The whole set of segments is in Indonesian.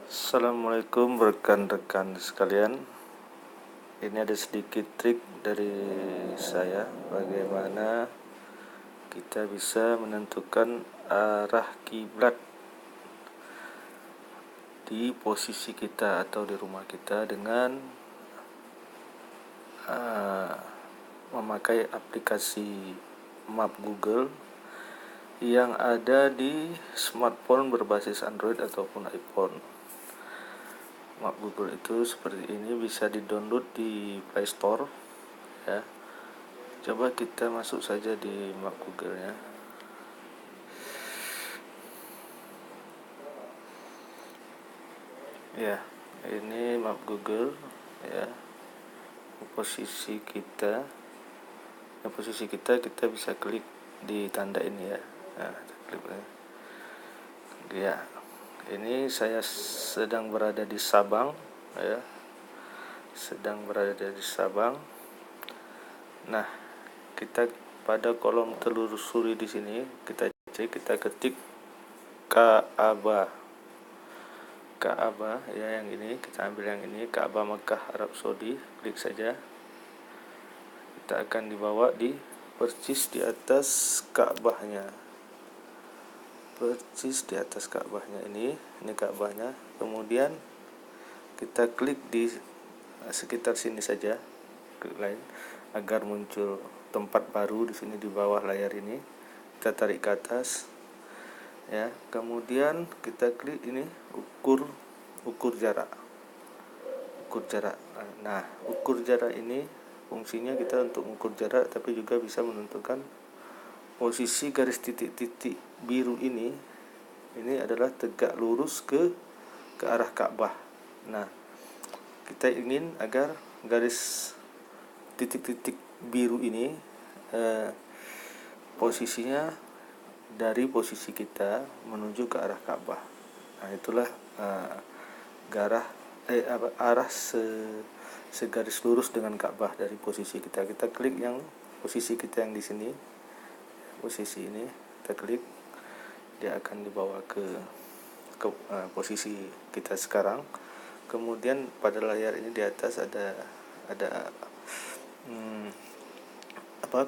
Assalamualaikum rekan-rekan sekalian. Ini ada sedikit trik dari saya bagaimana kita bisa menentukan arah kiblat di posisi kita atau di rumah kita dengan memakai aplikasi Map Google yang ada di smartphone berbasis Android ataupun iPhone. Map Google itu seperti ini, bisa di-download di Play Store ya. Coba kita masuk saja di Map Google ya. Ya, ini Map Google ya. Posisi kita kita bisa klik di tanda ini ya. Nah, klik ya. Ini saya sedang berada di Sabang ya. Nah, kita pada kolom telusuri di sini kita ketik Ka'bah ya, yang ini kita ambil, yang ini Ka'bah Mekah Arab Saudi. Klik saja, kita akan dibawa di persis di atas Ka'bahnya. Ini Ka'bahnya. Kemudian kita klik di sekitar sini saja, klik lain agar muncul tempat baru di sini di bawah layar ini. Kita tarik ke atas ya. Kemudian kita klik ini ukur jarak. Nah, ukur jarak ini fungsinya kita untuk mengukur jarak, tapi juga bisa menentukan posisi garis titik-titik biru ini adalah tegak lurus ke arah Ka'bah. Nah, kita ingin agar garis titik-titik biru ini posisinya dari posisi kita menuju ke arah Ka'bah. Nah, itulah arah segaris lurus dengan Ka'bah dari posisi kita. Kita klik yang posisi kita yang di sini, posisi ini kita klik, dia akan dibawa ke posisi kita sekarang. Kemudian pada layar ini di atas ada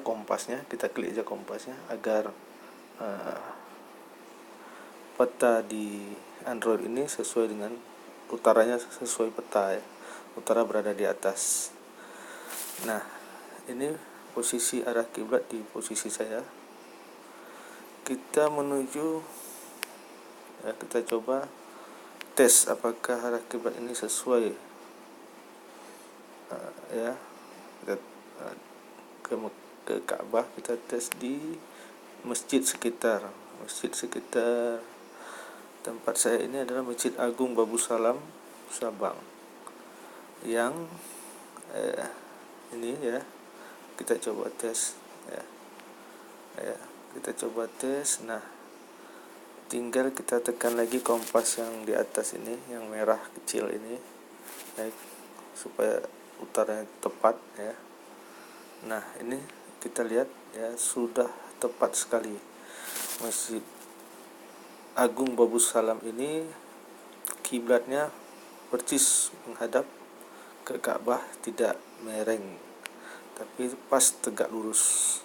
kompasnya. Kita klik aja kompasnya agar peta di Android ini sesuai dengan utaranya, sesuai peta ya. Utara berada di atas. Nah, ini posisi arah kiblat di posisi saya. Kita menuju ya, kita coba tes apakah arah kiblat ini sesuai ya. Kita ke Ka'bah, kita tes di masjid sekitar tempat saya ini adalah Masjid Agung Babu Salam, Sabang. Yang ini ya, kita coba tes ya. Kita coba tes. Nah, tinggal kita tekan lagi kompas yang di atas ini, yang merah kecil ini ya, supaya utaranya tepat ya. Nah, ini kita lihat ya, sudah tepat sekali. Masjid Agung Babu Salam ini kiblatnya persis menghadap ke Ka'bah, tidak mereng, tapi pas tegak lurus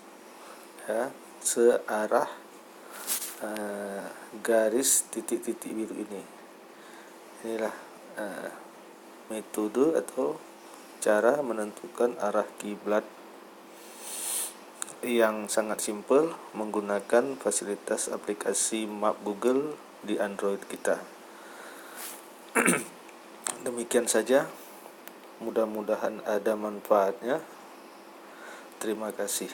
ya, searah garis titik-titik biru ini. Inilah metode atau cara menentukan arah kiblat yang sangat simpel menggunakan fasilitas aplikasi Map Google di Android kita. Demikian saja, mudah-mudahan ada manfaatnya. Terima kasih.